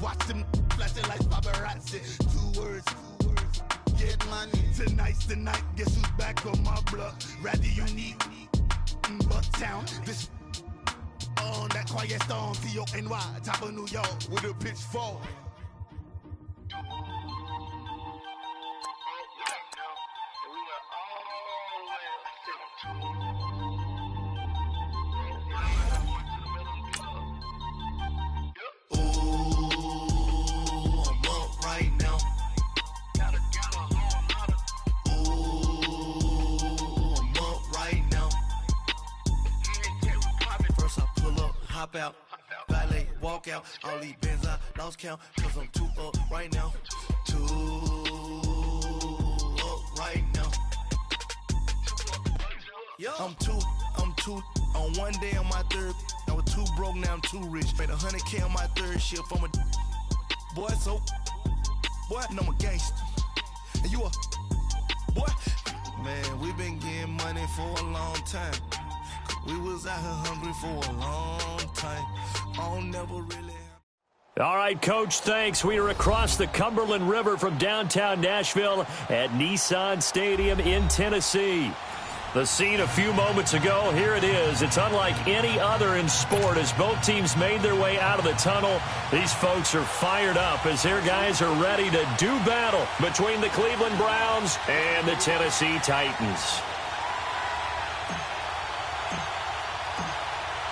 Watch them flashing like paparazzi. Two words, get money. Tonight's the night, guess who's back on my block? Rather unique, Bucktown. This on that quiet storm, T-O-N-Y, top of New York with a pitchfork. Out, valet, walk out, all these bands I lost count, cause I'm too up right now, too up right now. I'm too, on one day on my third, I was too broke, now I'm too rich, made 100K on my third shift, I'm a boy, so, boy, and I'm a gangster, and you a, boy, man, we been getting money for a long time. We was out here hungry for a long time. I'll never really. All right, Coach, thanks. We are across the Cumberland River from downtown Nashville at Nissan Stadium in Tennessee. The scene a few moments ago, here it is. It's unlike any other in sport as both teams made their way out of the tunnel. These folks are fired up as their guys are ready to do battle between the Cleveland Browns and the Tennessee Titans.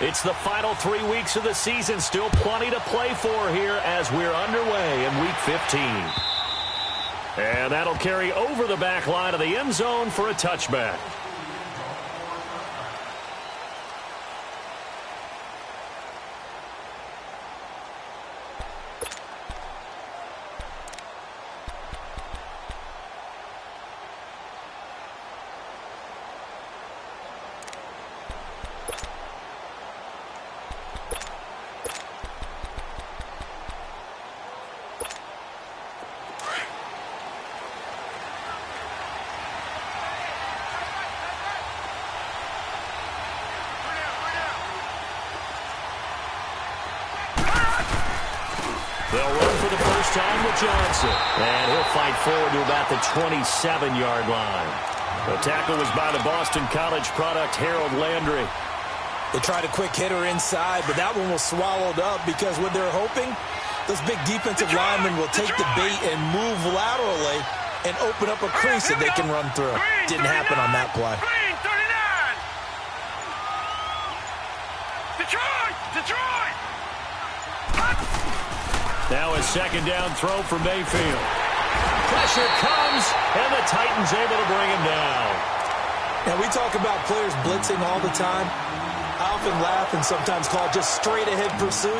It's the final 3 weeks of the season. Still plenty to play for here as we're underway in Week 15. And that'll carry over the back line of the end zone for a touchback. They'll run for the first time with Johnson. And he'll fight forward to about the 27-yard line. The tackle was by the Boston College product, Harold Landry. They tried a quick hitter inside, but that one was swallowed up because what they're hoping, those big defensive linemen will take the bait and move laterally and open up a crease that they can run through. Didn't happen on that play. Detroit! Now a second down throw for Mayfield. Pressure comes, and the Titans able to bring him down. Now, we talk about players blitzing all the time. I often laugh and sometimes call it just straight-ahead pursuit.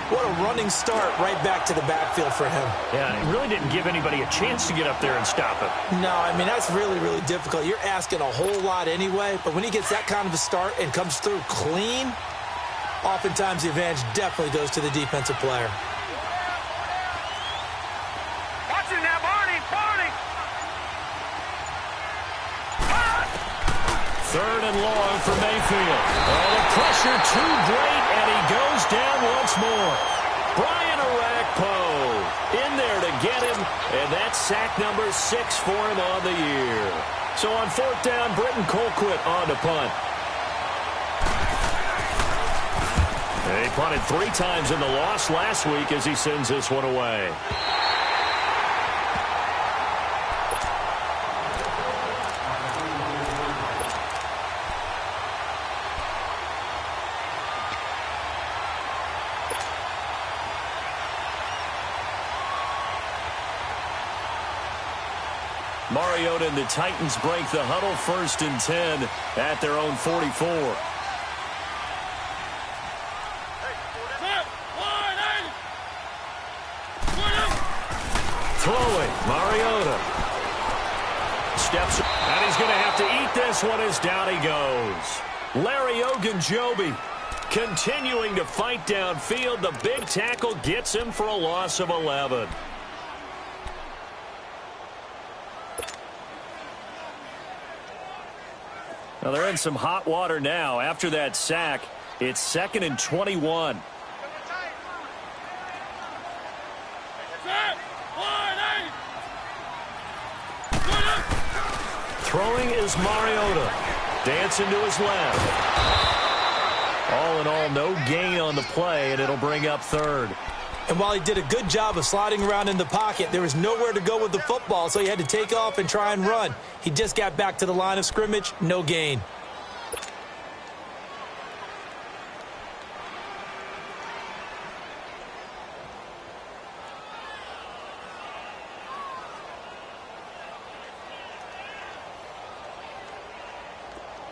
What a running start right back to the backfield for him. Yeah, it really didn't give anybody a chance to get up there and stop him. No, I mean, that's really, really difficult. You're asking a whole lot anyway, but when he gets that kind of a start and comes through clean, oftentimes the advantage definitely goes to the defensive player. Watch it now, Barney! Third and long for Mayfield. Oh, the pressure too great, and he goes down once more. Brian Orakpo in there to get him, and that's sack number 6 for him on the year. So on fourth down, Britton Colquitt on to punt. He punted 3 times in the loss last week as he sends this one away. Mariota and the Titans break the huddle, 1st and 10 at their own 44. Throwing, Mariota. Steps, and he's going to have to eat this one as down he goes. Larry Ogunjobi continuing to fight downfield. The big tackle gets him for a loss of 11. Well, they're in some hot water now. After that sack, it's 2nd and 21. Throwing is Mariota. Dancing to his left. All in all, no gain on the play, and it'll bring up third. And while he did a good job of sliding around in the pocket, there was nowhere to go with the football, so he had to take off and try and run. He just got back to the line of scrimmage, no gain.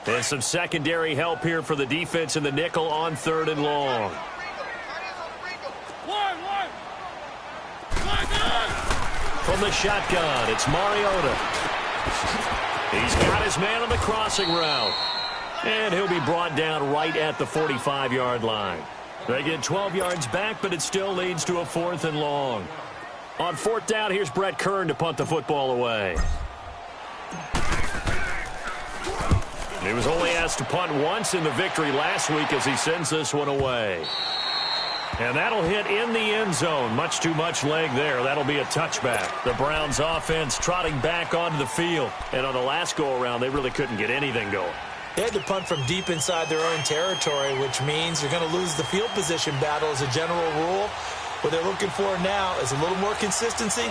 And some secondary help here for the defense in the nickel on 3rd and long. From the shotgun, it's Mariota. He's got his man on the crossing route. And he'll be brought down right at the 45-yard line. They get 12 yards back, but it still leads to a 4th and long. On 4th down, here's Brett Kern to punt the football away. He was only asked to punt once in the victory last week as he sends this one away. And that'll hit in the end zone. Much too much leg there. That'll be a touchback. The Browns offense trotting back onto the field. And on the last go-around, they really couldn't get anything going. They had to punt from deep inside their own territory, which means you're going to lose the field position battle as a general rule. What they're looking for now is a little more consistency,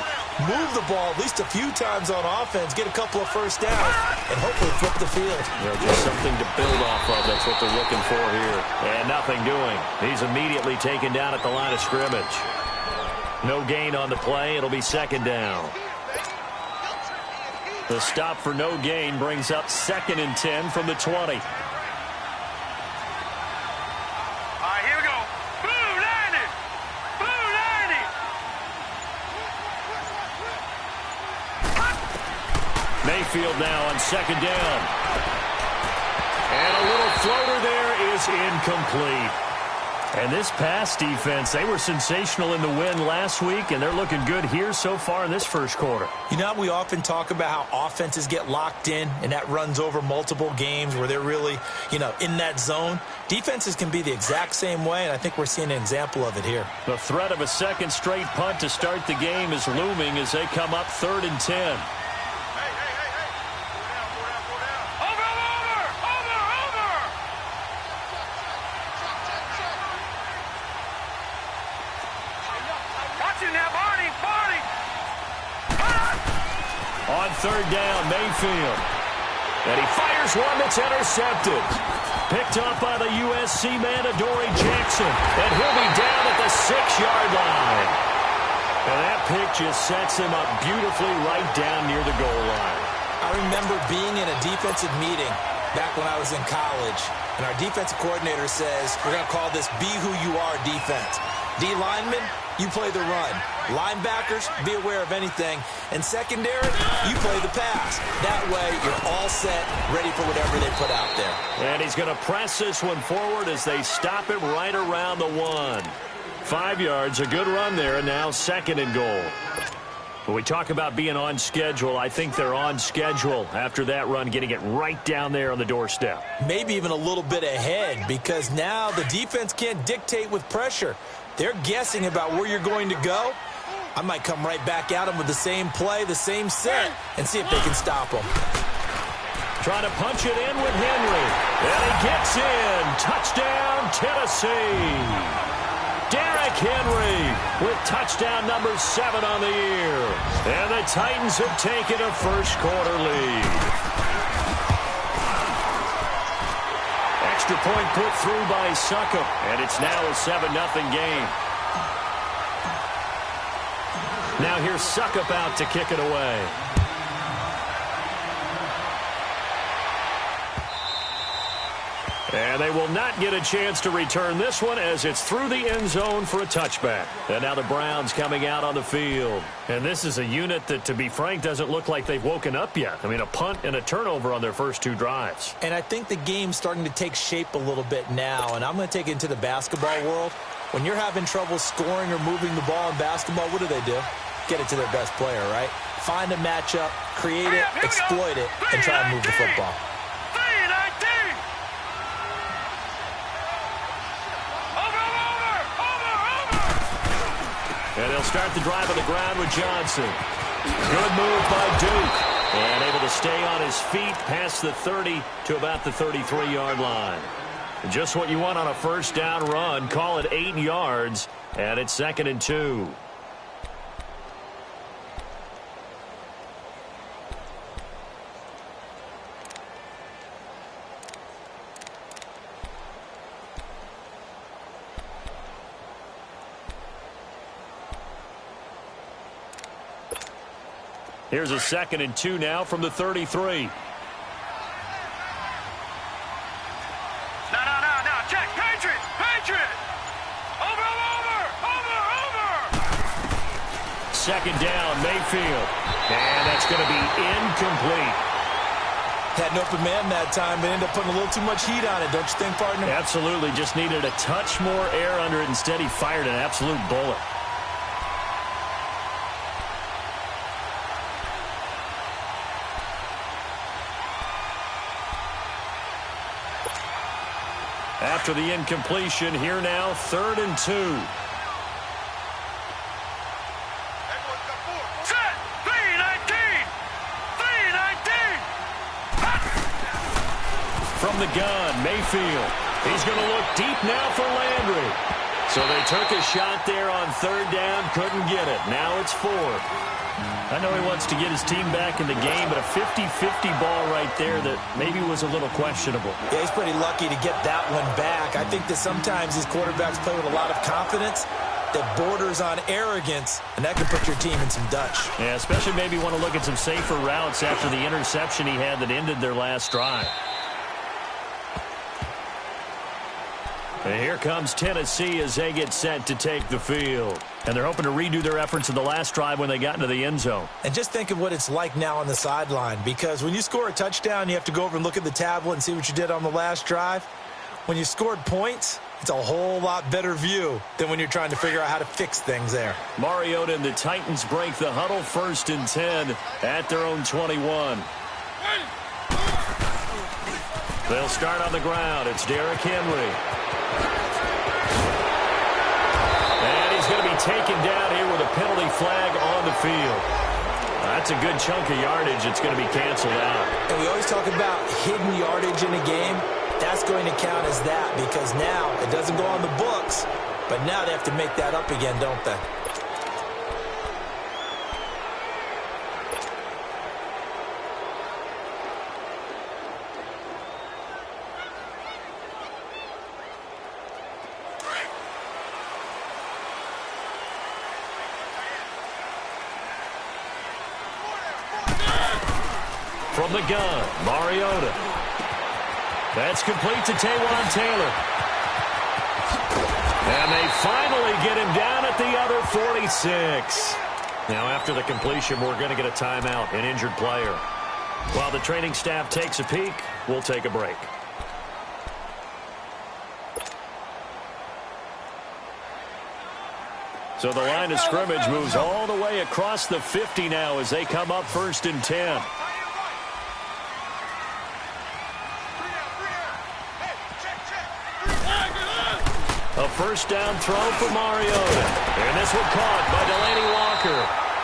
move the ball at least a few times on offense, get a couple of first downs, and hopefully flip the field. Just something to build off of. That's what they're looking for here. And nothing doing. He's immediately taken down at the line of scrimmage. No gain on the play. It'll be 2nd down. The stop for no gain brings up 2nd and 10 from the 20. Mayfield now on 2nd down. And a little floater there is incomplete. And this pass defense, they were sensational in the win last week, and they're looking good here so far in this first quarter. You know, we often talk about how offenses get locked in, and that runs over multiple games where they're really, in that zone. Defenses can be the exact same way, and I think we're seeing an example of it here. The threat of a second straight punt to start the game is looming as they come up 3rd and 10. On 3rd down, Mayfield. And he fires one that's intercepted. Picked up by the USC man, Adoree Jackson. And he'll be down at the 6-yard line. And that pick just sets him up beautifully right down near the goal line. I remember being in a defensive meeting back when I was in college. And our defensive coordinator says, we're going to call this Be Who You Are defense. D linemen, you play the run. Linebackers, be aware of anything. And secondary, you play the pass. That way, you're all set, ready for whatever they put out there. And he's going to press this one forward as they stop him right around the 1. 5 yards, a good run there, and now 2nd and goal. When we talk about being on schedule, I think they're on schedule after that run, getting it right down there on the doorstep. Maybe even a little bit ahead, because now the defense can't dictate with pressure. They're guessing about where you're going to go. I might come right back at them with the same play, the same set, and see if they can stop them. Trying to punch it in with Henry. And he gets in. Touchdown, Tennessee. Derrick Henry with touchdown number 7 on the year. And the Titans have taken a first quarter lead. Extra point put through by Succop, and it's now a 7-0 game. Now here's Succop out to kick it away. And they will not get a chance to return this one as it's through the end zone for a touchback. And now the Browns coming out on the field. And this is a unit that, to be frank, doesn't look like they've woken up yet. I mean, a punt and a turnover on their first 2 drives. And I think the game's starting to take shape a little bit now. And I'm going to take it into the basketball world. When you're having trouble scoring or moving the ball in basketball, what do? Get it to their best player, right? Find a matchup, create it, exploit it, and try and move the football. And they'll start the drive on the ground with Johnson. Good move by Duke. And able to stay on his feet past the 30 to about the 33-yard line. Just what you want on a first down run. Call it 8 yards. And it's 2nd and 2. Here's a 2nd and 2 now from the 33. No. Check. Patriot. Over. 2nd down, Mayfield. And that's going to be incomplete. Had an open man that time, but ended up putting a little too much heat on it, don't you think, partner? Absolutely. Just needed a touch more air under it. Instead, he fired an absolute bullet. After the incompletion, here now, 3rd and 2. Set. 319. From the gun, Mayfield. He's going to look deep now for Landry. So they took a shot there on 3rd down, couldn't get it. Now it's 4th. I know he wants to get his team back in the game, but a 50-50 ball right there that maybe was a little questionable. Yeah, he's pretty lucky to get that one back. I think that sometimes these quarterbacks play with a lot of confidence that borders on arrogance, and that can put your team in some Dutch. Yeah, especially maybe want to look at some safer routes after the interception he had that ended their last drive. And here comes Tennessee as they get set to take the field. And they're hoping to redo their efforts in the last drive when they got into the end zone. And just think of what it's like now on the sideline, because when you score a touchdown, you have to go over and look at the tablet and see what you did on the last drive. When you scored points, it's a whole lot better view than when you're trying to figure out how to fix things there. Mariota and the Titans break the huddle, 1st and 10 at their own 21. They'll start on the ground. It's Derrick Henry. And he's going to be taken down here with a penalty flag on the field. That's a good chunk of yardage. It's going to be canceled out. And we always talk about hidden yardage in a game. That's going to count as that, because now it doesn't go on the books, but now they have to make that up again, don't they? From the gun, Mariota. That's complete to Taywan Taylor. And they finally get him down at the other 46. Now, after the completion, we're going to get a timeout, an injured player. While the training staff takes a peek, we'll take a break. So the line of scrimmage moves all the way across the 50 now as they come up 1st and 10. A first down throw for Mariota. And this one caught by Delaney Walker.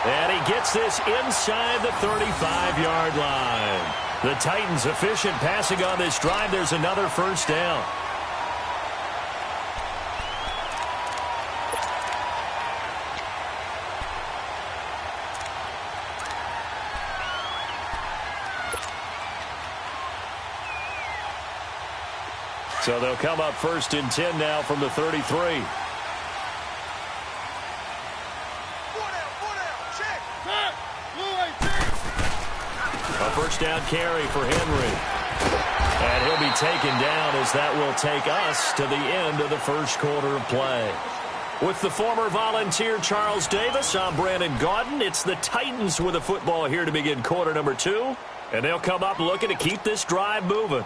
And he gets this inside the 35-yard line. The Titans efficient passing on this drive. There's another first down. So they'll come up 1st and 10 now from the 33. A first down carry for Henry. And he'll be taken down as that will take us to the end of the first quarter of play. With the former Volunteer Charles Davis, I'm Brandon Gaudin. It's the Titans with the football here to begin quarter number 2. And they'll come up looking to keep this drive moving.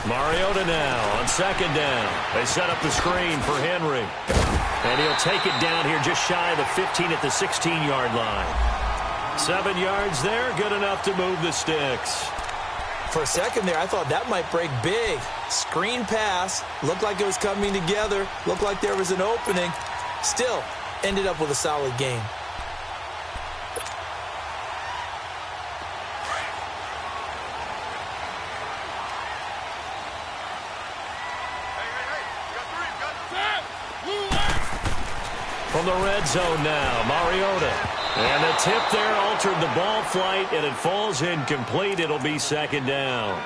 Mariota now on second down. They set up the screen for Henry. And he'll take it down here just shy of the 15 at the 16-yard line. 7 yards there, good enough to move the sticks. For a second there, I thought that might break big. Screen pass, looked like it was coming together, looked like there was an opening. Still, ended up with a solid game. From the red zone now, Mariota. And the tip there altered the ball flight, and it falls incomplete. It'll be second down.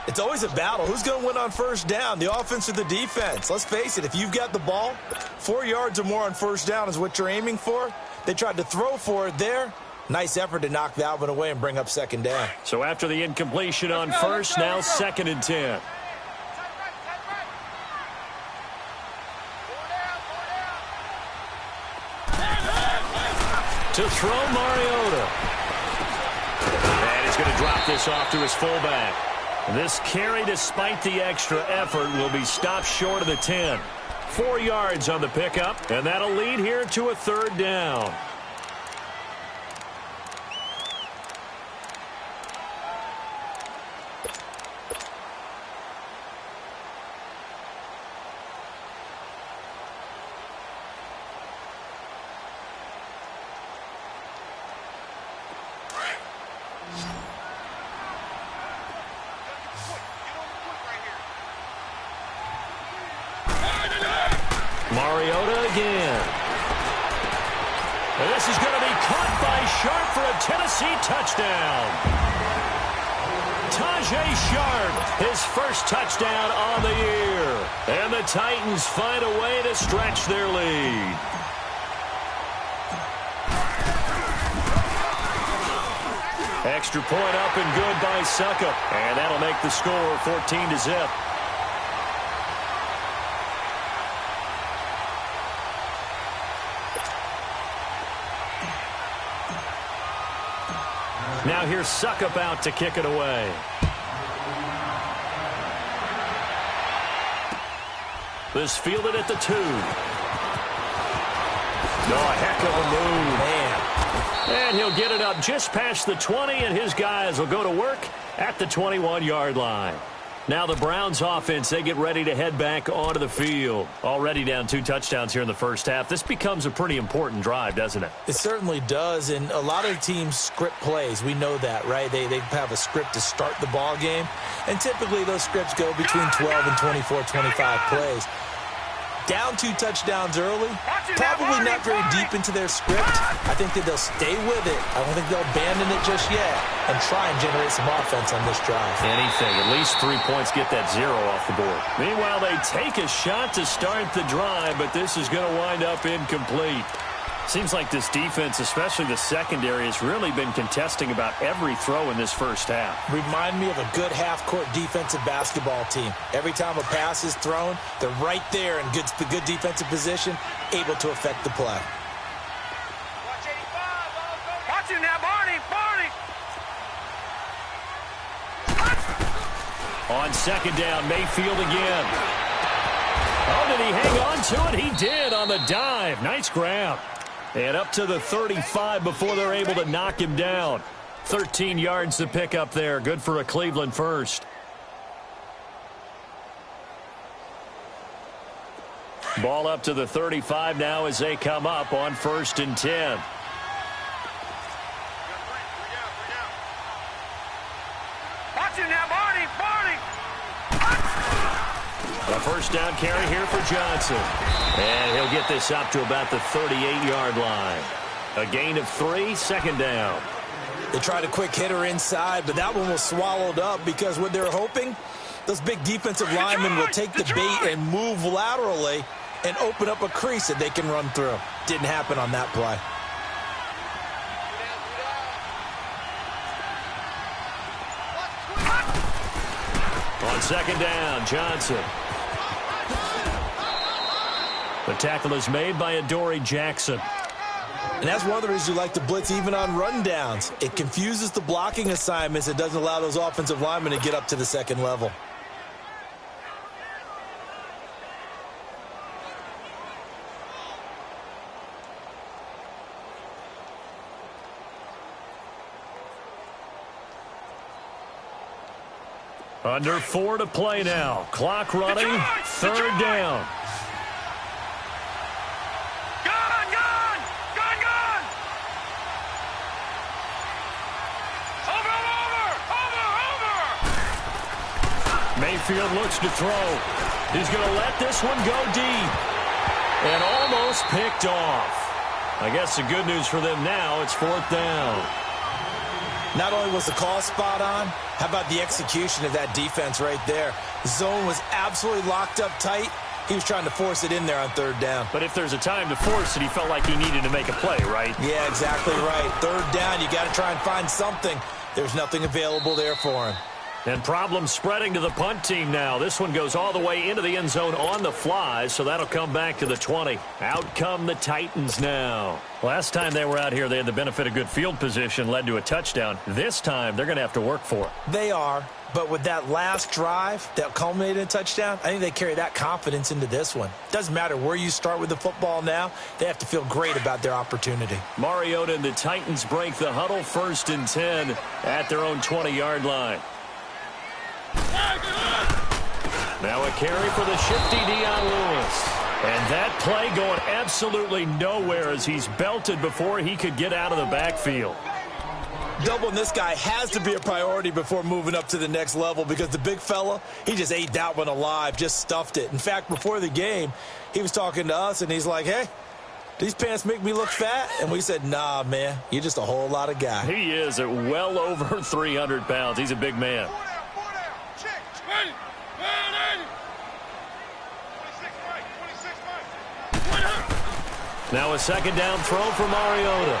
It's always a battle. Who's going to win on first down, the offense or the defense? Let's face it, if you've got the ball, 4 yards or more on first down is what you're aiming for. They tried to throw for it there. Nice effort to knock that one away and bring up second down. So after the incompletion on first, now 2nd and 10. To throw Mariota. And he's going to drop this off to his fullback. This carry, despite the extra effort, will be stopped short of the 10. 4 yards on the pickup, and that'll lead here to a 3rd down. Mariota again. And this is going to be caught by Sharp for a Tennessee touchdown. Tajay Sharp, his first touchdown on the year. And the Titans find a way to stretch their lead. Extra point up and good by Suckup. And that'll make the score 14-0. Now here's Suckup out to kick it away. This fielded at the 2. Oh, heck of a move. Man. And he'll get it up just past the 20, and his guys will go to work at the 21-yard line. Now the Browns offense, they get ready to head back onto the field. Already down 2 touchdowns here in the first half. This becomes a pretty important drive, doesn't it? It certainly does, and a lot of teams script plays. We know that, right? They have a script to start the ball game, and typically those scripts go between 12 and 24, 25 plays. Down 2 touchdowns early, probably not very deep into their script. I think that they'll stay with it. I don't think they'll abandon it just yet and try and generate some offense on this drive. Anything, at least 3 points, get that 0 off the board. Meanwhile, they take a shot to start the drive, but this is going to wind up incomplete. Seems like this defense, especially the secondary, has really been contesting about every throw in this first half. Remind me of a good half-court defensive basketball team. Every time a pass is thrown, they're right there in good defensive position, able to affect the play. Watch it now, Barney! On second down, Mayfield again. Oh, did he hang on to it? He did on the dive. Nice grab. And up to the 35 before they're able to knock him down. 13 yards to pick up there. Good for a Cleveland first. Ball up to the 35 now as they come up on 1st and 10. Watch it now, Barney! A first down carry here for Johnson. And he'll get this up to about the 38-yard line. A gain of 3, 2nd down. They tried a quick hitter inside, but that one was swallowed up because what they're hoping, those big defensive linemen will take the bait and move laterally and open up a crease that they can run through. Didn't happen on that play. On second down, Johnson. The tackle is made by Adoree Jackson. And that's one of the reasons you like to blitz even on rundowns. It confuses the blocking assignments. It doesn't allow those offensive linemen to get up to the second level. Under 4 to play now. Clock running. Third down. Mayfield looks to throw. He's going to let this one go deep. And almost picked off. I guess the good news for them now, it's 4th down. Not only was the call spot on, how about the execution of that defense right there? The zone was absolutely locked up tight. He was trying to force it in there on 3rd down. But if there's a time to force it, he felt like he needed to make a play, right? Yeah, exactly right. 3rd down, you got to try and find something. There's nothing available there for him. And problems spreading to the punt team now. This one goes all the way into the end zone on the fly, so that'll come back to the 20. Out come the Titans now. Last time they were out here, they had the benefit of good field position, led to a touchdown. This time, they're going to have to work for it. They are, but with that last drive that culminated in a touchdown, I think they carry that confidence into this one. Doesn't matter where you start with the football now, they have to feel great about their opportunity. Mariota and the Titans break the huddle, 1st and 10 at their own 20-yard line. Now a carry for the shifty Dion Lewis. And that play going absolutely nowhere as he's belted before he could get out of the backfield. Doubling this guy has to be a priority before moving up to the next level because the big fella, he just ate that one alive, just stuffed it. In fact, before the game, he was talking to us, and he's like, hey, these pants make me look fat? And we said, nah, man, you're just a whole lot of guy. He is at well over 300 pounds. He's a big man. Now a 2nd down throw for Mariota.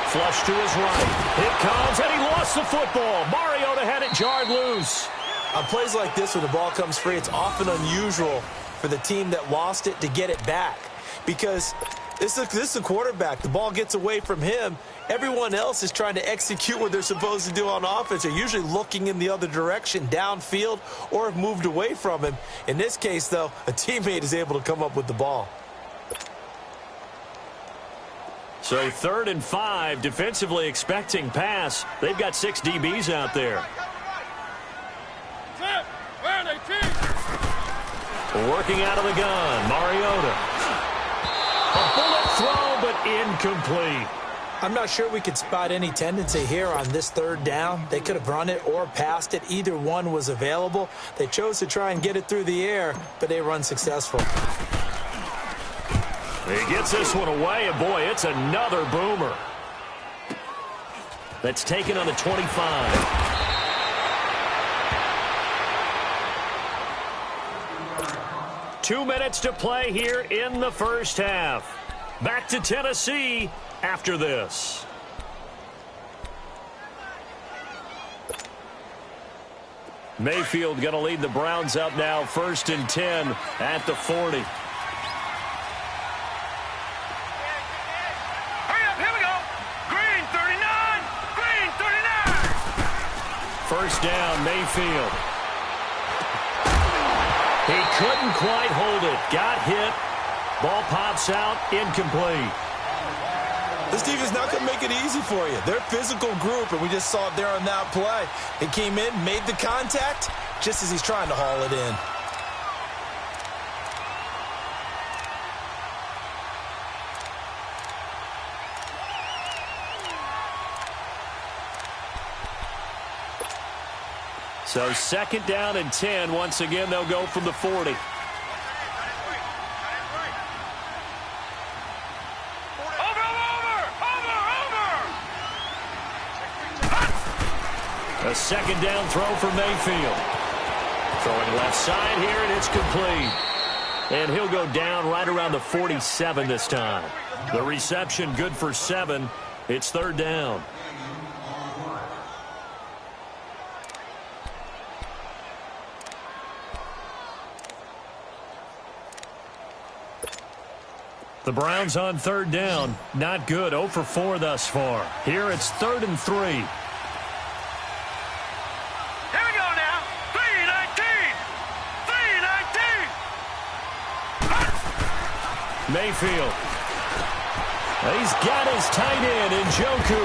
Flush to his right. It comes, and he lost the football. Mariota had it jarred loose. On plays like this, when the ball comes free, it's often unusual for the team that lost it to get it back. Because this is a quarterback. The ball gets away from him. Everyone else is trying to execute what they're supposed to do on offense. They're usually looking in the other direction, downfield, or have moved away from him. In this case, though, a teammate is able to come up with the ball. So 3rd and 5, defensively expecting pass. They've got 6 DBs out there. Working out of the gun, Mariota. A bullet throw, but incomplete. I'm not sure we could spot any tendency here on this 3rd down. They could have run it or passed it. Either one was available. They chose to try and get it through the air, but they were unsuccessful. He gets this one away, and boy, it's another boomer. That's taken on the 25. 2 minutes to play here in the 1st half. Back to Tennessee after this. Mayfield going to lead the Browns up now, 1st and 10 at the 40. First down, Mayfield. He couldn't quite hold it. Got hit. Ball pops out, incomplete. This defense is not going to make it easy for you. They're a physical group, and we just saw it there on that play. He came in, made the contact, just as he's trying to haul it in. So 2nd down and 10. Once again, they'll go from the 40. A 2nd down throw for Mayfield. Throwing left side here, and it's complete. And he'll go down right around the 47 this time. The reception good for 7. It's 3rd down. The Browns on 3rd down. Not good. 0 for 4 thus far. Here it's 3rd and 3. Here we go now. 3-19. 3-19. Mayfield. He's got his tight end in Njoku.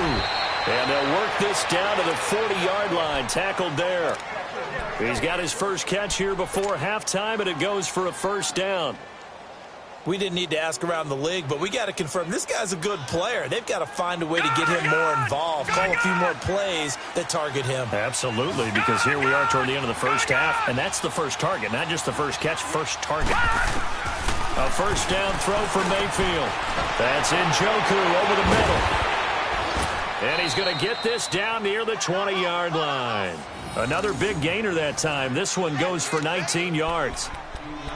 And they'll work this down to the 40-yard line. Tackled there. He's got his first catch here before halftime, and it goes for a first down. We didn't need to ask around the league, but we got to confirm this guy's a good player. They've got to find a way to get him more involved, call a few more plays that target him. Absolutely, because here we are toward the end of the first half, and that's the first target, not just the first catch, first target. A first down throw for Mayfield. That's Njoku over the middle. And he's going to get this down near the 20-yard line. Another big gainer that time. This one goes for 19 yards.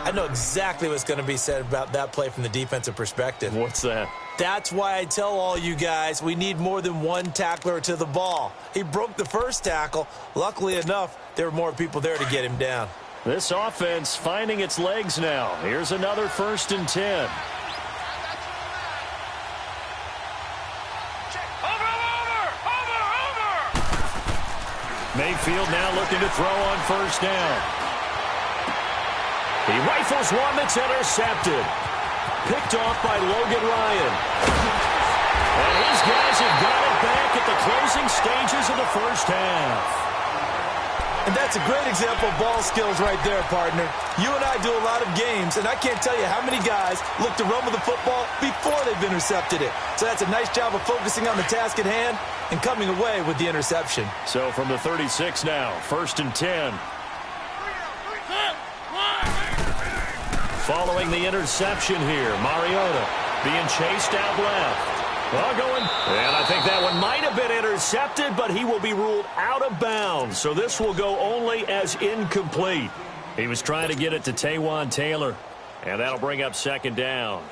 I know exactly what's going to be said about that play from the defensive perspective. What's that? That's why I tell all you guys we need more than one tackler to the ball. He broke the first tackle. Luckily enough, there were more people there to get him down. This offense finding its legs now. Here's another 1st and 10. Mayfield now looking to throw on first down. He rifles one that's intercepted. Picked off by Logan Ryan. And his guys have got it back at the closing stages of the first half. And that's a great example of ball skills right there, partner. You and I do a lot of games, and I can't tell you how many guys look to run with the football before they've intercepted it. So that's a nice job of focusing on the task at hand and coming away with the interception. So from the 36 now, 1st and 10. Following the interception here, Mariota being chased out left. Well, going, and I think that one might have been intercepted, but he will be ruled out of bounds. So this will go only as incomplete. He was trying to get it to Taywan Taylor, and that'll bring up 2nd down.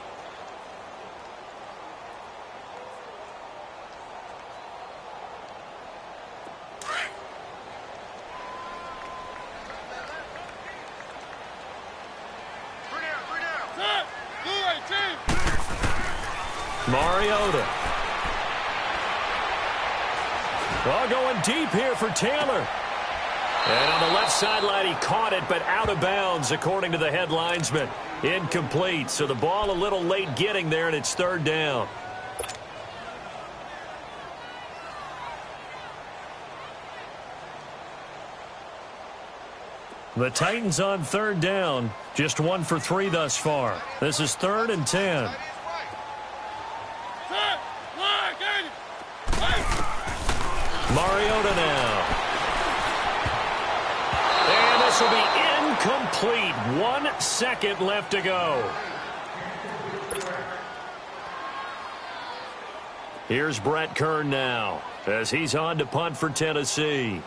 Mariota. Well, going deep here for Taylor. And on the left sideline, he caught it, but out of bounds, according to the head linesman. Incomplete, so the ball a little late getting there, and it's 3rd down. The Titans on 3rd down, just 1 for 3 thus far. This is 3rd and 10. Mariota now. And this will be incomplete. 1 second left to go. Here's Brett Kern now as he's on to punt for Tennessee.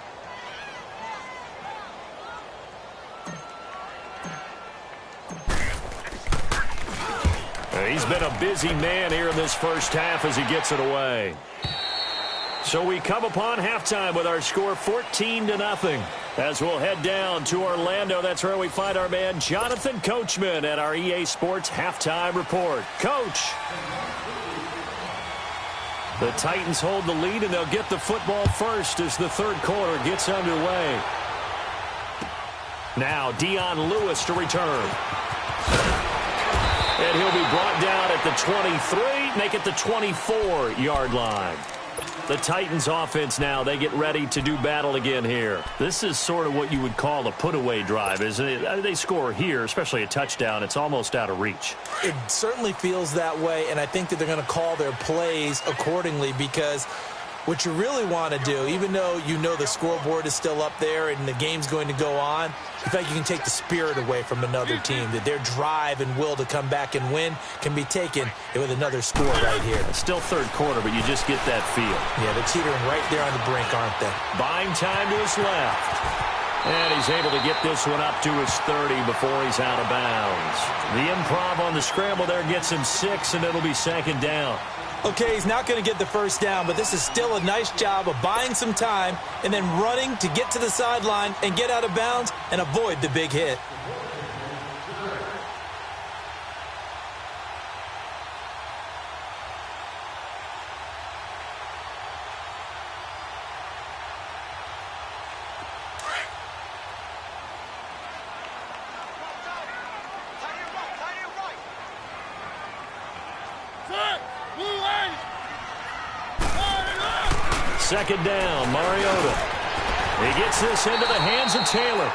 He's been a busy man here in this first half as he gets it away. So we come upon halftime with our score 14-0. As we'll head down to Orlando, that's where we find our man Jonathan Coachman at our EA Sports Halftime Report. Coach. The Titans hold the lead, and they'll get the football first as the 3rd quarter gets underway. Now Dion Lewis to return. And he'll be brought down at the 23, make it the 24-yard line. The Titans offense now, they get ready to do battle again here. This is sort of what you would call a put-away drive, isn't it? They score here, especially a touchdown. It's almost out of reach. It certainly feels that way, and I think that they're going to call their plays accordingly because what you really want to do, even though you know the scoreboard is still up there and the game's going to go on, you feel like you can take the spirit away from another team, that their drive and will to come back and win can be taken with another score right here. It's still 3rd quarter, but you just get that feel. Yeah, they're teetering right there on the brink, aren't they? Buying time to his left. And he's able to get this one up to his 30 before he's out of bounds. The improv on the scramble there gets him 6, and it'll be 2nd down. Okay, he's not going to get the first down, but this is still a nice job of buying some time and then running to get to the sideline and get out of bounds and avoid the big hit. Second down, Mariota. He gets this into the hands of Taylor.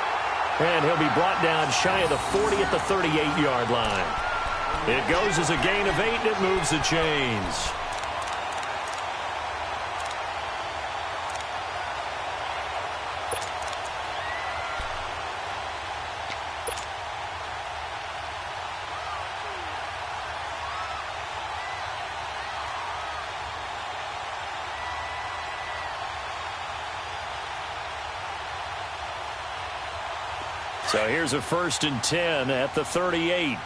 And he'll be brought down shy of the 40 at the 38-yard line. It goes as a gain of 8, and it moves the chains. So here's a 1st and 10 at the 38.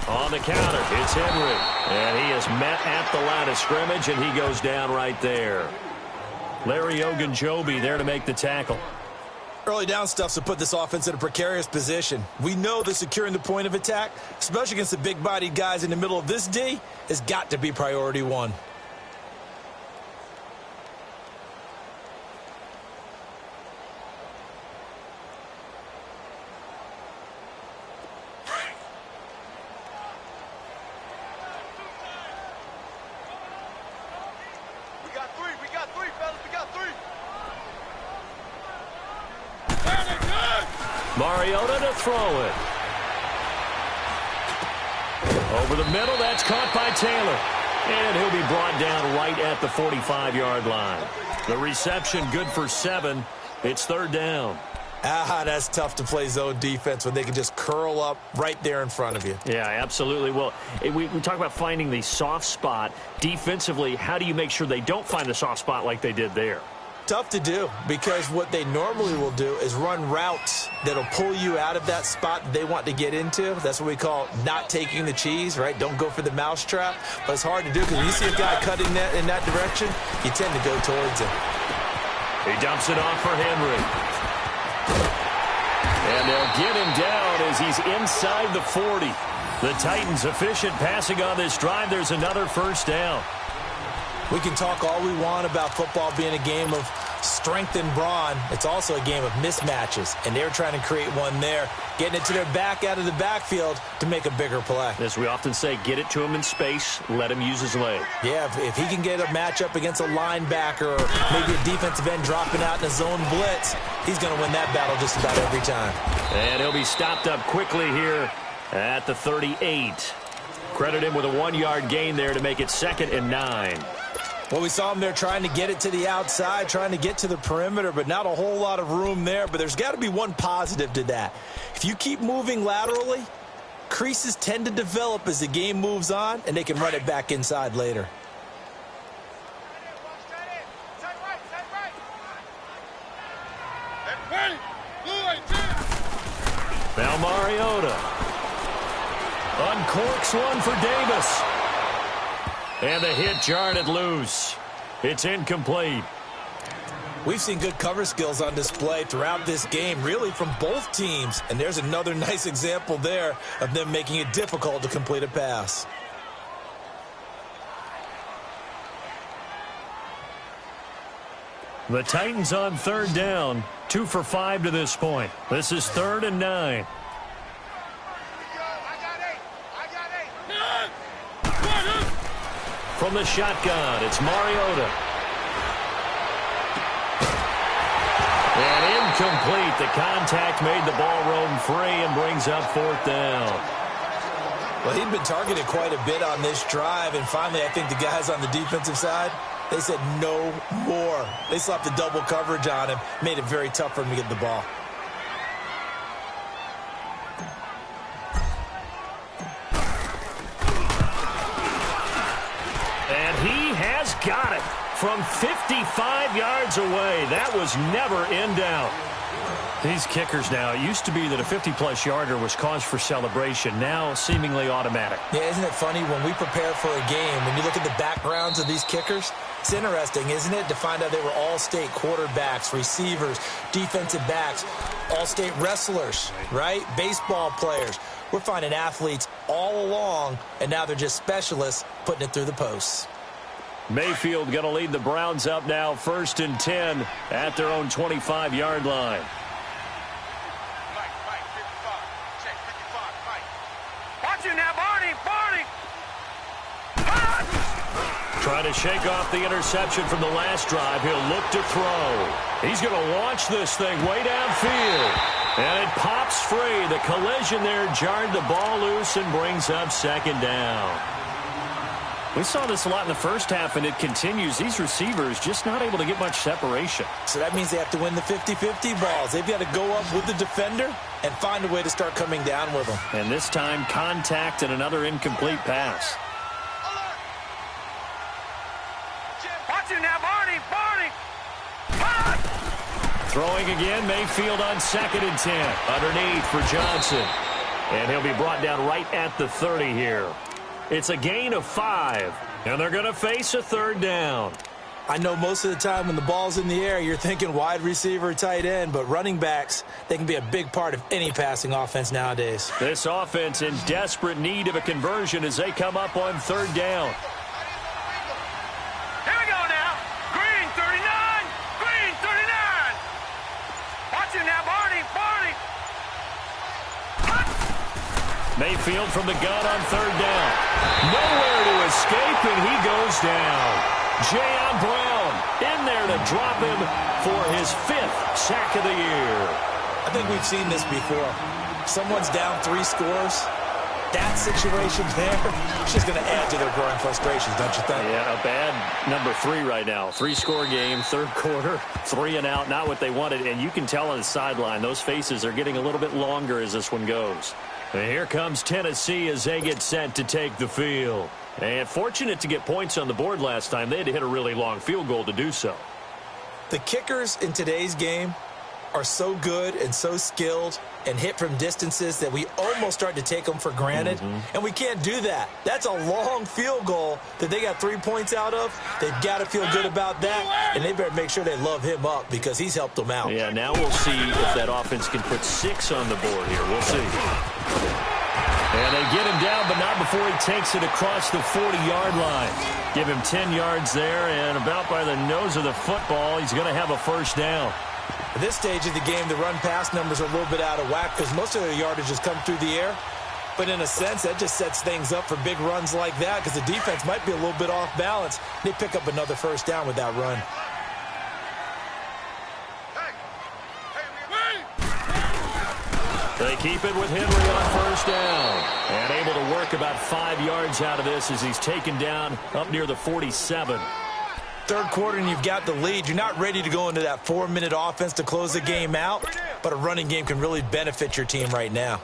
On the counter, it's Henry. And he is met at the line of scrimmage, and he goes down right there. Larry Ogunjobi there to make the tackle. Early down stuff to put this offense in a precarious position. We know that securing the point of attack, especially against the big-bodied guys in the middle of this D, has got to be priority one. We got three, fellas. We got three. Mariota to throw it. Over the middle, that's caught by Taylor. And he'll be brought down right at the 45-yard line. The reception good for 7. It's 3rd down. That's tough to play zone defense when they can just curl up right there in front of you. Yeah, absolutely. Well, we talk about finding the soft spot. Defensively, how do you make sure they don't find the soft spot like they did there? Tough to do, because what they normally will do is run routes that'll pull you out of that spot that they want to get into. That's what we call not taking the cheese, right? Don't go for the mousetrap. But it's hard to do because when you see a guy cutting in that direction, you tend to go towards him. He dumps it off for Henry. And they'll get him down as he's inside the 40. The Titans efficient passing on this drive. There's another 1st down. We can talk all we want about football being a game of strength and brawn. It's also a game of mismatches, and they're trying to create one there, getting it to their back out of the backfield to make a bigger play. As we often say, get it to him in space, let him use his leg. Yeah, if he can get a matchup against a linebacker or maybe a defensive end dropping out in a zone blitz, he's going to win that battle just about every time. And he'll be stopped up quickly here at the 38. Credit him with a 1-yard gain there to make it 2nd and 9. Well, we saw him there trying to get it to the outside, trying to get to the perimeter, but not a whole lot of room there. But there's got to be one positive to that. If you keep moving laterally, creases tend to develop as the game moves on, and they can run it back inside later. Now Mariota uncorks one for Davis. And the hit jarred it loose. It's incomplete. We've seen good cover skills on display throughout this game, really from both teams. And there's another nice example there of them making it difficult to complete a pass. The Titans on 3rd down. 2 for 5 to this point. This is 3rd and 9. From the shotgun, it's Mariota. And incomplete. The contact made the ball roam free and brings up 4th down. Well, he'd been targeted quite a bit on this drive, and finally I think the guys on the defensive side, they said no more. They slapped the double coverage on him, made it very tough for him to get the ball. Got it from 55 yards away. That was never in doubt. These kickers now, it used to be that a 50-plus yarder was cause for celebration. Now seemingly automatic. Yeah, isn't it funny when we prepare for a game, when you look at the backgrounds of these kickers, it's interesting, isn't it, to find out they were all-state quarterbacks, receivers, defensive backs, all-state wrestlers, right? Baseball players. We're finding athletes all along, and now they're just specialists putting it through the posts. Mayfield going to lead the Browns up now, 1st and 10 at their own 25-yard line. Watch you now, Barney. Trying to shake off the interception from the last drive. He'll look to throw. He's going to launch this thing way downfield. And it pops free. The collision there jarred the ball loose and brings up second down. We saw this a lot in the first half, and it continues. These receivers just not able to get much separation. So that means they have to win the 50-50 balls. They've got to go up with the defender and find a way to start coming down with them. And this time, contact and another incomplete pass. Watch it now, Barney. Throwing again, Mayfield on 2nd and 10. Underneath for Johnson. And he'll be brought down right at the 30 here. It's a gain of 5, and they're going to face a 3rd down. I know most of the time when the ball's in the air, you're thinking wide receiver, tight end, but running backs, they can be a big part of any passing offense nowadays. This offense in desperate need of a conversion as they come up on 3rd down. Here we go now. Green 39. Green 39. Watch it now, Barney. Mayfield from the gun on 3rd down. Nowhere to escape, and he goes down. Jayon Brown in there to drop him for his 5th sack of the year. I think we've seen this before. Someone's down 3 scores. That situation there is just going to add to their growing frustrations, don't you think? Yeah, a bad number 3 right now. 3-score game, 3rd quarter, 3 and out, not what they wanted. And you can tell on the sideline, those faces are getting a little bit longer as this one goes. And here comes Tennessee as they get set to take the field. And fortunate to get points on the board last time. They had to hit a really long field goal to do so. The kickers in today's game are so good and so skilled and hit from distances that we almost start to take them for granted. And we can't do that. That's a long field goal that they got 3 points out of. They've got to feel good about that, and they better make sure they love him up because he's helped them out. Yeah, now we'll see if that offense can put 6 on the board here. We'll see. And they get him down, but not before he takes it across the 40-yard line. Give him 10 yards there, and about by the nose of the football, he's going to have a 1st down. At this stage of the game, the run-pass numbers are a little bit out of whack because most of their yardage has come through the air. But in a sense, that just sets things up for big runs like that because the defense might be a little bit off balance. They pick up another 1st down with that run. They keep it with Henry on 1st down. And able to work about 5 yards out of this as he's taken down up near the 47. 3rd quarter and you've got the lead. You're not ready to go into that 4-minute offense to close the game out, but a running game can really benefit your team right now.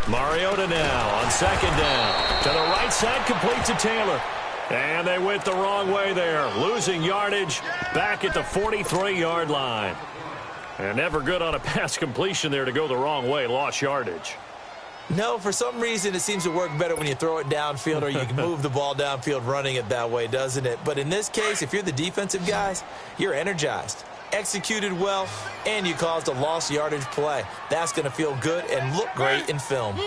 Mariota now on 2nd down. To the right side, complete to Taylor. And they went the wrong way there. Losing yardage back at the 43-yard line. And never good on a pass completion there to go the wrong way. Lost yardage. No, for some reason, it seems to work better when you throw it downfield or you can move the ball downfield running it that way, doesn't it? But in this case, if you're the defensive guys, you're energized. Executed well, and you caused a lost yardage play. That's going to feel good and look great in film.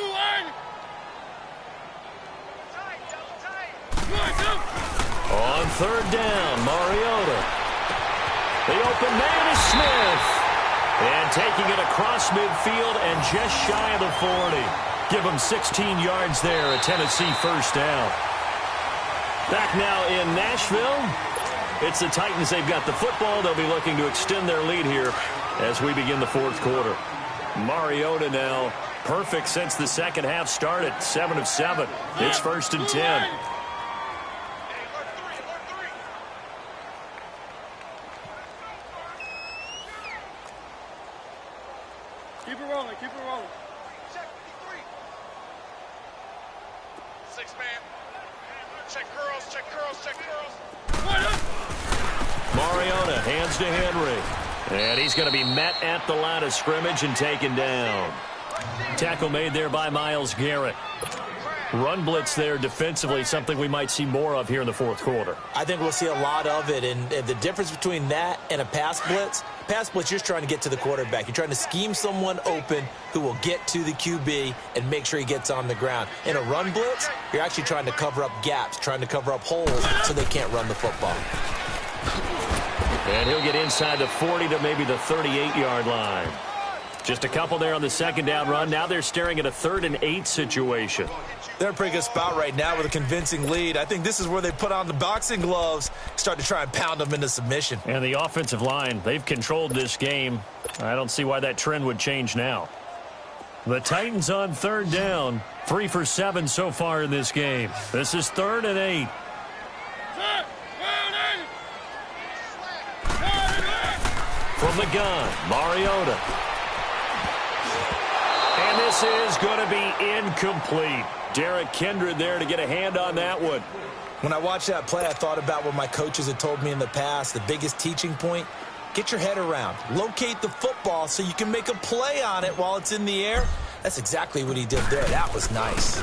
On 3rd down, Mariota. The open man is Smith. And taking it across midfield and just shy of the 40. Give him 16 yards there, a Tennessee 1st down. Back now in Nashville. It's the Titans. They've got the football. They'll be looking to extend their lead here as we begin the 4th quarter. Mariota now perfect since the 2nd half started. 7 of 7. It's 1st and 10. Keep it rolling. Keep it rolling. Check 3. 6 man. Check girls. Check girls. Check girls. Mariota hands to Henry. And he's going to be met at the line of scrimmage and taken down. Tackle made there by Myles Garrett. Run blitz there defensively, something we might see more of here in the fourth quarter. I think we'll see a lot of it, and the difference between that and a pass blitz, you're just trying to get to the quarterback. You're trying to scheme someone open who will get to the QB and make sure he gets on the ground. In a run blitz, you're actually trying to cover up gaps, trying to cover up holes so they can't run the football. And he'll get inside the 40 to maybe the 38-yard line. Just a couple there on the second down run. Now they're staring at a 3rd and 8 situation. They're in a pretty good spot right now with a convincing lead. I think this is where they put on the boxing gloves, start to try and pound them into submission. And the offensive line, they've controlled this game. I don't see why that trend would change now. The Titans on 3rd down, 3 for 7 so far in this game. This is 3rd and 8. From the gun, Mariota. And this is going to be incomplete. Derek Kindred there to get a hand on that one. When I watched that play, I thought about what my coaches had told me in the past. The biggest teaching point, get your head around. Locate the football so you can make a play on it while it's in the air. That's exactly what he did there. That was nice.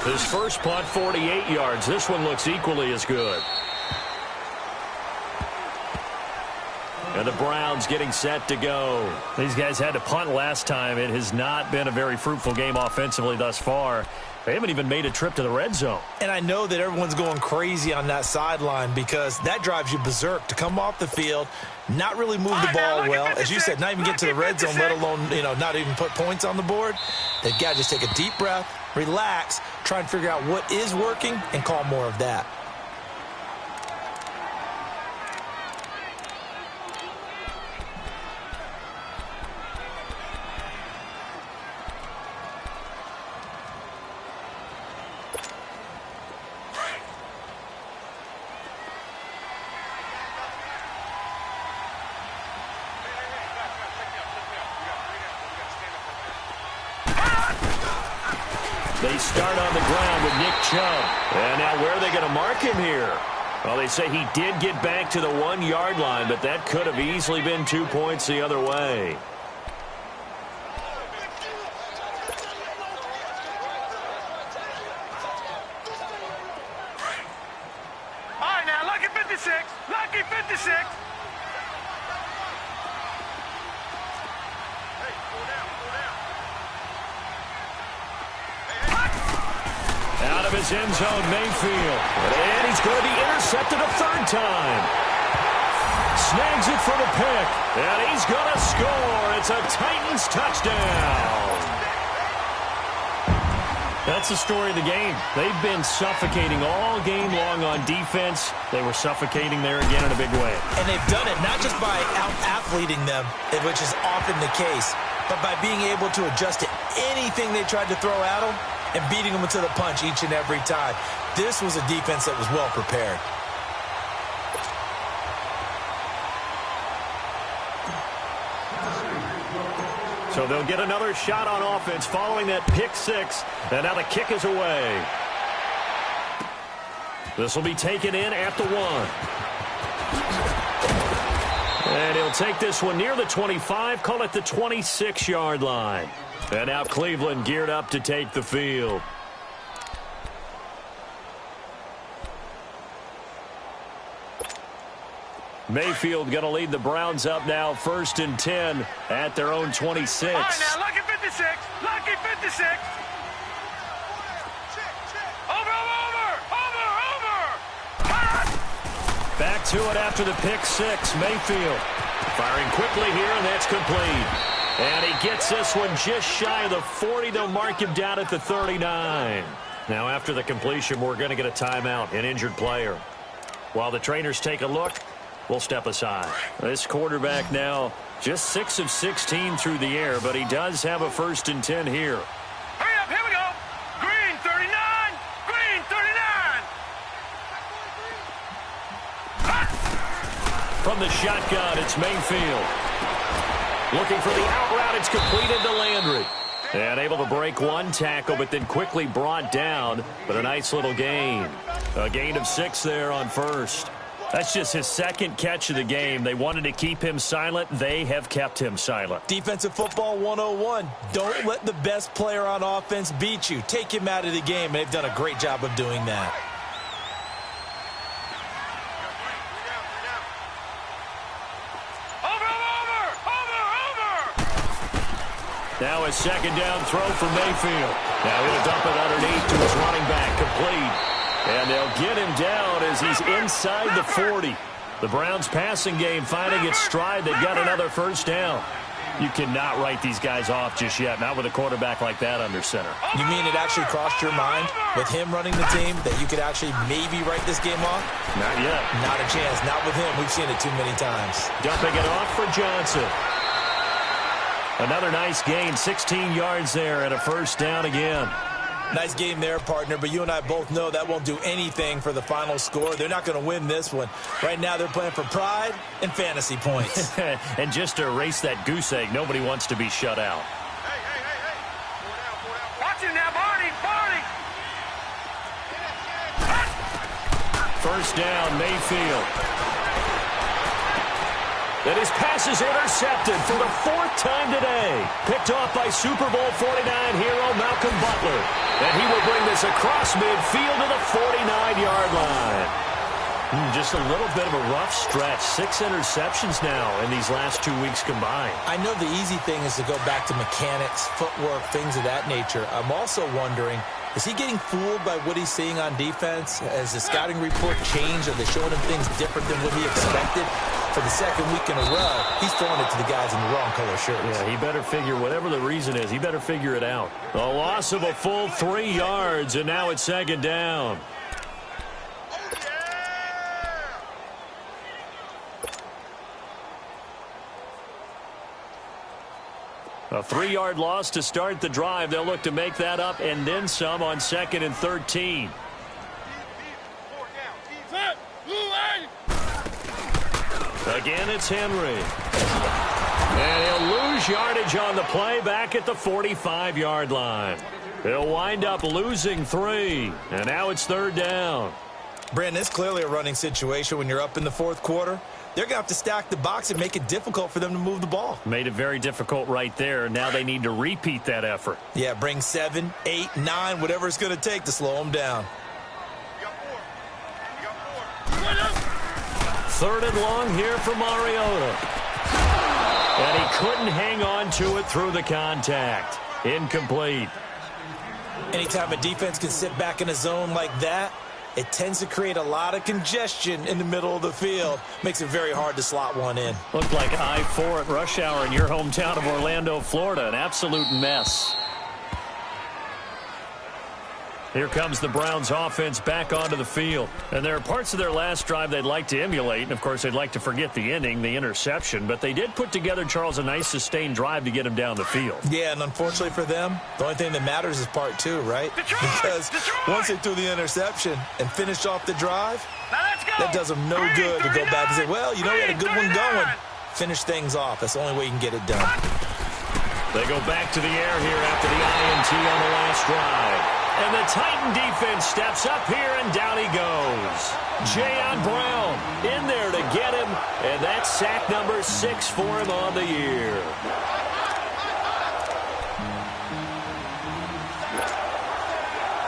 His first punt, 48 yards. This one looks equally as good. And the Browns getting set to go. These guys had to punt last time. It has not been a very fruitful game offensively thus far. They haven't even made a trip to the red zone. And I know that everyone's going crazy on that sideline because that drives you berserk to come off the field, not really move the ball well. As you said, not even get to the red zone, let alone, not even put points on the board. They've got to just take a deep breath, relax, try and figure out what is working and call more of that. They start on the ground with Nick Chubb. And now where are they going to mark him here? Well, they say he did get back to the 1-yard line, but that could have easily been 2 points the other way. All right, now, lucky 56. Lucky 56. Out of his end zone, Mayfield. And he's going to be intercepted a 3rd time. Snags it for the pick. And he's going to score. It's a Titans touchdown. That's the story of the game. They've been suffocating all game long on defense. They were suffocating there again in a big way. And they've done it not just by out-athleting them, which is often the case, but by being able to adjust to anything they tried to throw at them and beating them to the punch each and every time. This was a defense that was well prepared. So they'll get another shot on offense following that pick 6. And now the kick is away. This will be taken in at the 1. And he'll take this one near the 25, call it the 26-yard line. And now Cleveland geared up to take the field. Mayfield going to lead the Browns up now, 1st and 10 at their own 26. All right, now, lucky 56. Lucky 56. Over. Back to it after the pick 6. Mayfield firing quickly here, and that's complete. And he gets this one just shy of the 40. They'll mark him down at the 39. Now, after the completion, we're going to get a timeout, an injured player. While the trainers take a look, we'll step aside. This quarterback now just 6 of 16 through the air, but he does have a 1st and 10 here. Hurry up, here we go. Green 39. Green 39. From the shotgun, it's Mayfield. Looking for the out route. It's completed to Landry. And able to break one tackle, but then quickly brought down. But a nice little gain. A gain of 6 there on 1st. That's just his second catch of the game. They wanted to keep him silent. They have kept him silent. Defensive football 101. Don't let the best player on offense beat you. Take him out of the game, and they've done a great job of doing that. Now a second down throw for Mayfield. Now he'll dump it underneath to his running back, complete. And they'll get him down as he's inside the 40. The Browns passing game finding its stride. They've got another first down. You cannot write these guys off just yet, not with a quarterback like that under center. You mean it actually crossed your mind with him running the team that you could actually maybe write this game off? Not yet. Not a chance. Not with him. We've seen it too many times. Dumping it off for Johnson. Another nice gain, 16 yards there and a first down again. Nice game there, partner, but you and I both know that won't do anything for the final score. They're not going to win this one. Right now they're playing for pride and fantasy points. And just to erase that goose egg, nobody wants to be shut out. Hey. Watch him now, Barney. First down, Mayfield. And his pass is intercepted for the fourth time today. Picked off by Super Bowl 49 hero Malcolm Butler. And he will bring this across midfield to the 49-yard line. Just a little bit of a rough stretch. 6 interceptions now in these last 2 weeks combined. I know the easy thing is to go back to mechanics, footwork, things of that nature. I'm also wondering, is he getting fooled by what he's seeing on defense? Has the scouting report changed? Are they showing him things different than what he expected? For the second week in a row, he's throwing it to the guys in the wrong color shirts. Yeah, he better figure, whatever the reason is, he better figure it out. A loss of a full 3 yards, and now it's second down. A 3-yard loss to start the drive. They'll look to make that up and then some on 2nd and 13. Again, it's Henry. And he'll lose yardage on the play back at the 45-yard line. They'll wind up losing 3. And now it's 3rd down. Brandon, it's clearly a running situation when you're up in the 4th quarter. They're going to have to stack the box and make it difficult for them to move the ball. Made it very difficult right there. Now they need to repeat that effort. Yeah, bring 7, 8, 9, whatever it's going to take to slow them down. 3rd and long here for Mariota. And he couldn't hang on to it through the contact. Incomplete. Anytime a defense can sit back in a zone like that, it tends to create a lot of congestion in the middle of the field. Makes it very hard to slot one in. Looked like I-4 at rush hour in your hometown of Orlando, Florida. An absolute mess. Here comes the Browns offense back onto the field. And there are parts of their last drive they'd like to emulate. And, of course, they'd like to forget the ending, the interception. But they did put together, Charles, a nice sustained drive to get him down the field. Yeah, and unfortunately for them, the only thing that matters is part 2, right? Because once they threw the interception and finished off the drive, that does them no good to go back and say, well, you know, we had a good one going. Finish things off. That's the only way you can get it done. They go back to the air here after the INT on the last drive. And the Titan defense steps up here, and down he goes. Jayon Brown in there to get him, and that's sack number 6 for him on the year.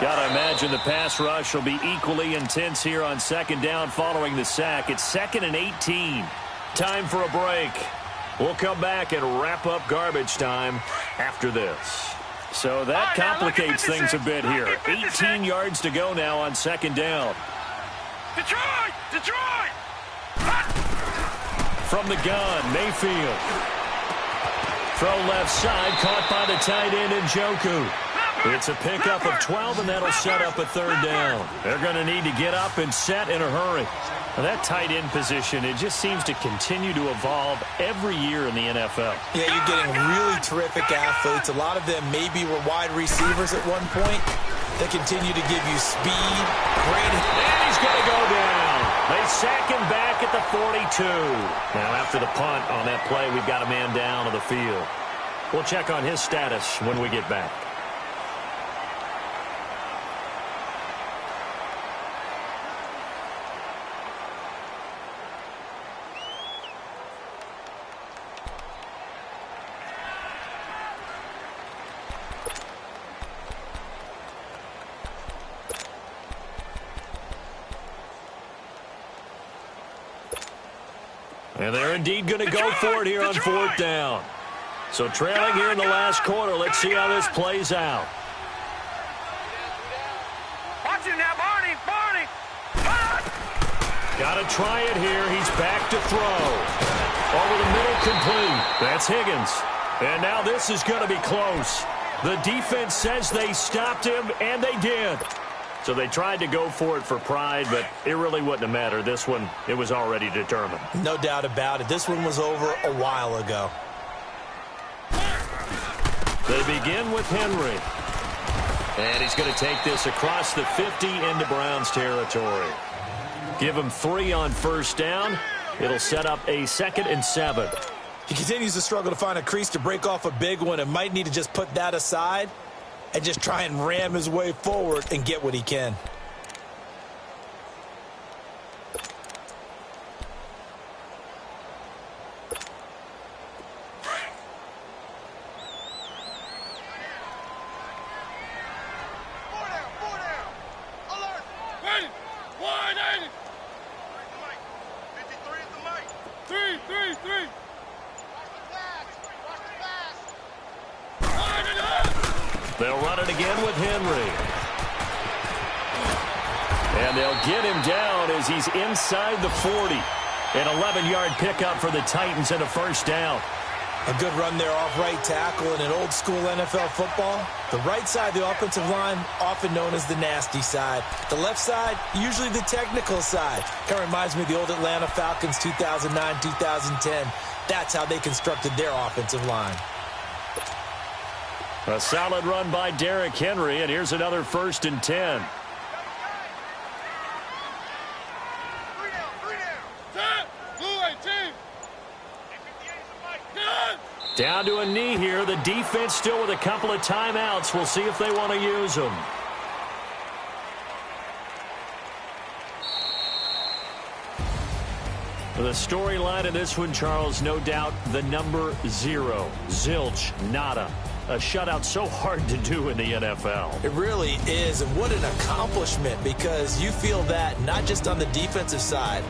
Gotta imagine the pass rush will be equally intense here on 2nd down following the sack. It's 2nd and 18. Time for a break. We'll come back and wrap up garbage time after this. So that complicates things a bit here. 18 yards to go now on 2nd down. Detroit! From the gun, Mayfield. Throw left side, caught by the tight end Njoku. It's a pickup of 12, and that'll set up a 3rd down. They're going to need to get up and set in a hurry. Now, that tight end position, it just seems to continue to evolve every year in the NFL. Yeah, you're getting really terrific athletes. A lot of them maybe were wide receivers at one point. They continue to give you speed. Great. And he's going to go down. They sack him back at the 42. Now, after the punt on that play, we've got a man down on the field. We'll check on his status when we get back. And they're indeed going to go for it here on 4th down. So trailing here in the last quarter. Let's see how this plays out. Watch it now, Barney. Got to try it here. He's back to throw. Over the middle, complete. That's Higgins. And now this is going to be close. The defense says they stopped him, and they did. So they tried to go for it for pride, but it really wouldn't have mattered. This one, it was already determined. No doubt about it. This one was over a while ago. They begin with Henry. And he's going to take this across the 50 into Browns territory. Give him 3 on 1st down. It'll set up a 2nd and 7. He continues to struggle to find a crease to break off a big one and might need to just put that aside and just try and ram his way forward and get what he can. They'll run it again with Henry. And they'll get him down as he's inside the 40. An 11-yard pickup for the Titans and a 1st down. A good run there off right tackle in an old-school NFL football. The right side of the offensive line, often known as the nasty side. The left side, usually the technical side. Kind of reminds me of the old Atlanta Falcons 2009-2010. That's how they constructed their offensive line. A solid run by Derrick Henry, and here's another 1st and 10. Down to a knee here. The defense still with a couple of timeouts. We'll see if they want to use them. The storyline in this one, Charles, no doubt the number 0. Zilch, nada. A shutout so hard to do in the NFL. It really is, and what an accomplishment, because you feel that not just on the defensive side,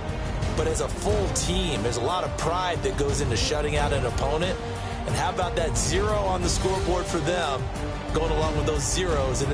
but as a full team. There's a lot of pride that goes into shutting out an opponent. And how about that 0 on the scoreboard for them, going along with those zeros in